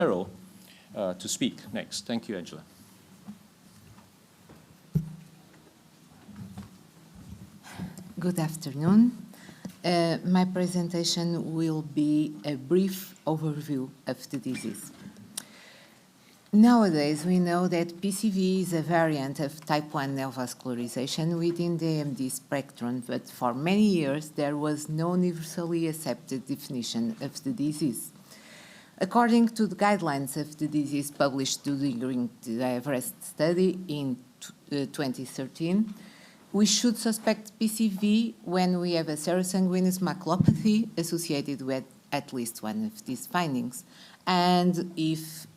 Carol to speak next. Thank you, Angela. Good afternoon. My presentation will be a brief overview of the disease. Nowadays, we know that PCV is a variant of type 1 neovascularization within the AMD spectrum, but for many years there was no universally accepted definition of the disease. According to the guidelines of the disease published during the Everest study in 2013, we should suspect PCV when we have a serosanguinous maculopathy associated with at least one of these findings. And if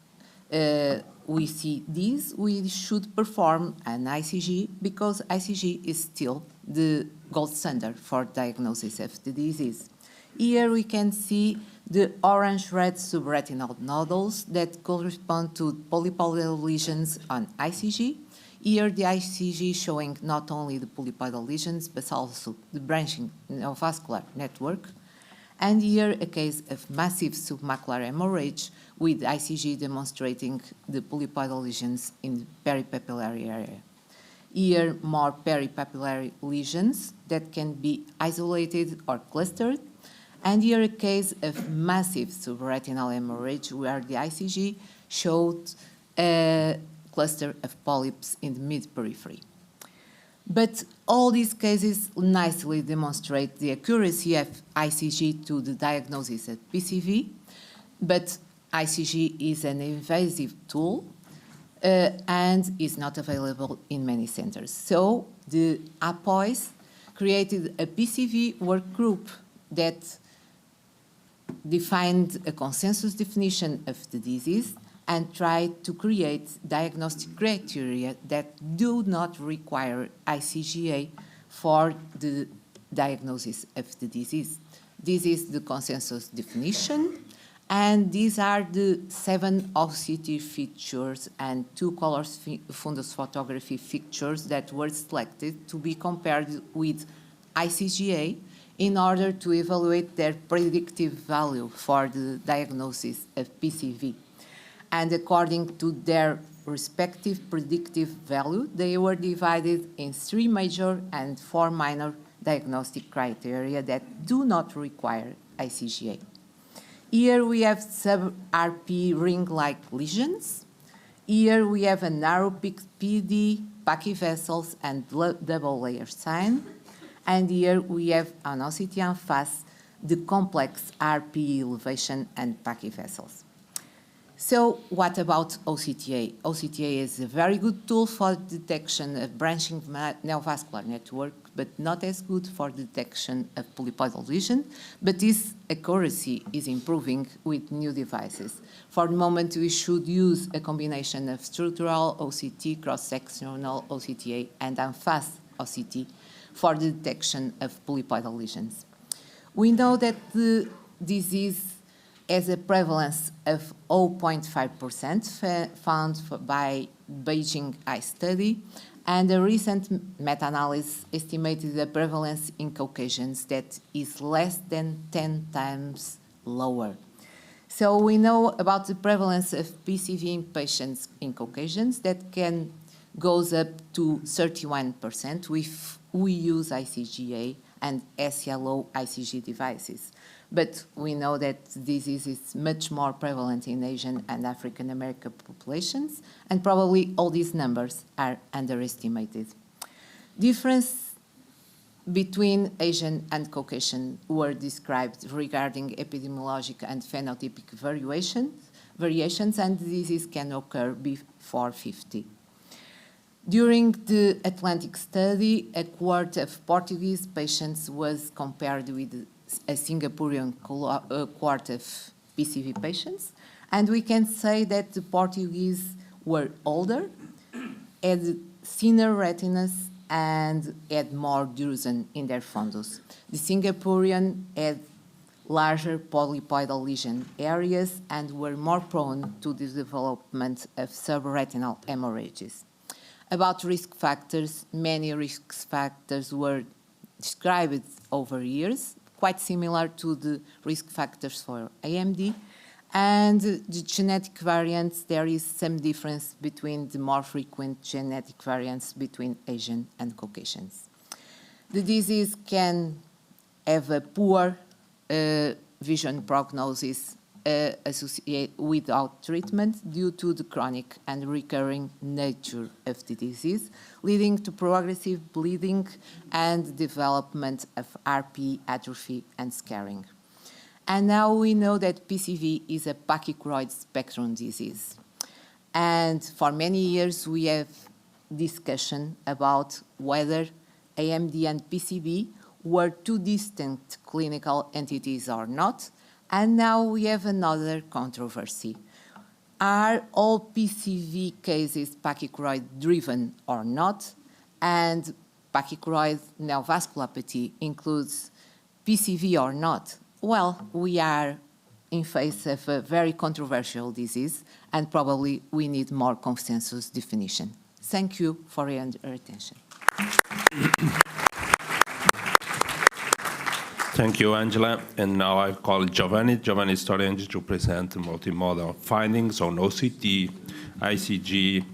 we see these, we should perform an ICG because ICG is still the gold standard for diagnosis of the disease. Here we can see the orange-red subretinal nodules that correspond to polypoidal lesions on ICG. Here the ICG showing not only the polypoidal lesions but also the branching neovascular network. And here a case of massive submacular hemorrhage with ICG demonstrating the polypoidal lesions in the peripapillary area. Here more peripapillary lesions that can be isolated or clustered. And here a case of massive subretinal hemorrhage where the ICG showed a cluster of polyps in the mid-periphery. But all these cases nicely demonstrate the accuracy of ICG to the diagnosis of PCV, but ICG is an invasive tool and is not available in many centers. So the APOIS created a PCV work group that defined a consensus definition of the disease and tried to create diagnostic criteria that do not require ICGA for the diagnosis of the disease. This is the consensus definition, and these are the 7 OCT features and 2 color fundus photography features that were selected to be compared with ICGA in order to evaluate their predictive value for the diagnosis of PCV. And according to their respective predictive value, they were divided in 3 major and 4 minor diagnostic criteria that do not require ICGA. Here we have sub-RP ring-like lesions. Here we have a narrow PD, pachyvessels, and double layer sign. And here we have on OCT en face the complex RP elevation and pachyvessels. So what about OCTA? OCTA is a very good tool for detection of branching neovascular network, but not as good for detection of polypoidal lesion, but this accuracy is improving with new devices. For the moment, we should use a combination of structural OCT, cross-sectional OCTA, and en-face OCT for the detection of polypoidal lesions. We know that the disease has a prevalence of 0.5% found by Beijing Eye Study, and a recent meta-analysis estimated the prevalence in Caucasians that is less than 10 times lower. So we know about the prevalence of PCV in patients in Caucasians that goes up to 31% if we use ICGA and SLO ICG devices. But we know that disease is much more prevalent in Asian and African American populations, and probably all these numbers are underestimated. Difference between Asian and Caucasian were described regarding epidemiologic and phenotypic variations, and disease can occur before 50. During the Atlantic study, a cohort of Portuguese patients was compared with a Singaporean cohort of PCV patients, and we can say that the Portuguese were older, had thinner retinas, and had more drusen in their fundus. The Singaporean had larger polypoidal lesion areas and were more prone to the development of subretinal hemorrhages. About risk factors, many risk factors were described over years, quite similar to the risk factors for AMD, And the genetic variants, there is some difference between the more frequent genetic variants between Asian and Caucasians. The disease can have a poor vision prognosis associated without treatment due to the chronic and recurring nature of the disease, leading to progressive bleeding and development of RP, atrophy, and scarring. And now we know that PCV is a pachychoroid spectrum disease. And for many years we have discussion about whether AMD and PCV were two distinct clinical entities or not. And now we have another controversy. Are all PCV cases pachychoroid driven or not? And pachychoroid neovasculopathy includes PCV or not? Well, we are in face of a very controversial disease, and probably we need more consensus definition. Thank you for your attention. Thank you, Angela. And now I call Giovanni Storengi to present multimodal findings on OCT, ICG,